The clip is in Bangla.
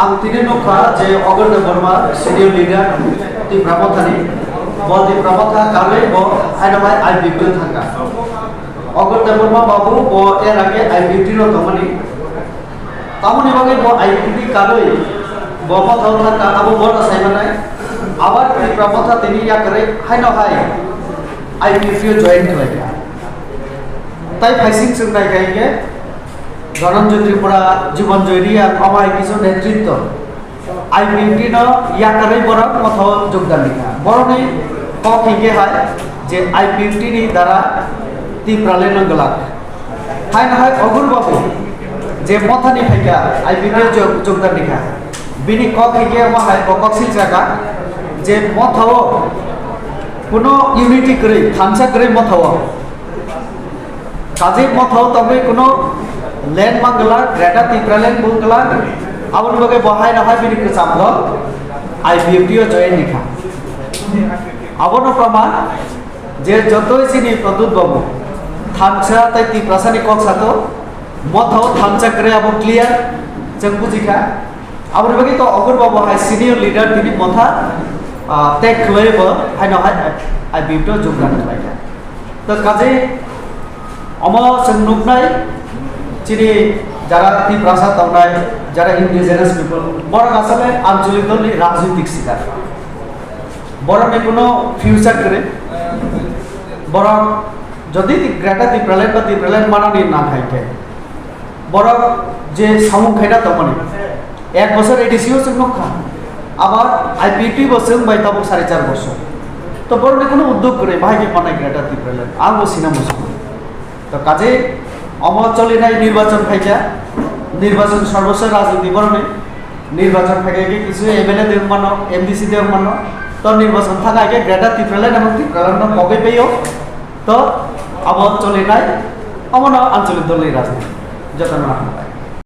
ang tinunukha je Ogorda Burma senior leader ti Pramothani bo ti Pramotha kale bo ainabai IBP thanga Ogorda Burma babu bo er age IBP ro tomani tamoni bage bo IBP kale bo mothau thanga abo bo saimanai abar ti Pramotha tini ya kare haino hai IBP join khalaiya তাই ফাইসিং চিন্তায় গাইকে ধনঞ্জয় ত্রিপুরা জীবন জয়ী আর আমার কিছু নেতৃত্ব IBP ইয়াকারে বড় কোথাও যোগদান দিকা বড় নেই কক হিগে হয় যে IBP নি দ্বারা ত্রিপুরালে নঙ্গলাক হাই না হয় অগুরবাবু যে মথানি ফাইকা IBP যোগদান দিকা বিনি কক হিগে মা হয় বকসিল জায়গা যে মথাও কোনো ইউনিটি করে থামসা করে মথাও কাজে মথাও তবে কোনো ল্যান্ড মাঙ্গলা গ্রেটার ত্রিপুরাল্যান্ড বুঙ্গলা আবার বগে বহাই না হয় বিনি চাপল IBPও জয়েন নিখা আবার প্রমাণ যে যতই চিনি প্রদুত বাবু থামসা তাই ত্রিপ্রাসানি কক সাতো মথাও থামসা করে আবার ক্লিয়ার जों बुजिखा আবার বগে তো অগর বাবু হাই সিনিয়র লিডার তিনি মথা টেক লইব হাই না হয় IBPও যোগদান খাইকা তো কাজে আমার নুকনাই চিনি যারা ত্রিপ্রাসা তাওনাই যারা ইন্ডিজিনাস পিপল বড় আসলে আঞ্চলিক দল রাজনৈতিক শিকার বড় কোনো ফিউচার করে বড় যদি গ্রেটার ত্রিপুরাল্যান্ড মানানি না খাইকে বড় যে সামুক খাইনা তমনি এক বছর এডিসিও जों নখা আবার IBP বছর বাই তাবো 4.5 বছর তো বড় কোনো উদ্যোগ করে ভাইকে মানাই গ্রেটার ত্রিপুরাল্যান্ড আঙ্গো সিনা মুসুক তো কাজে অমচলে নাই নির্বাচন খাইছা নির্বাচন সর্বস্ব রাজনীতি বরণে নির্বাচন থাকে কিছু MLA দেব মানো MDC দেব মানো তো নির্বাচন থাকা আগে গ্রেটার ত্রিপুরাল্যান্ড এবং ত্রিপুরাল্যান্ড কবে পেয়েও তো অমচলে নাই অমন আঞ্চলিক দলের রাজনীতি যত না হয়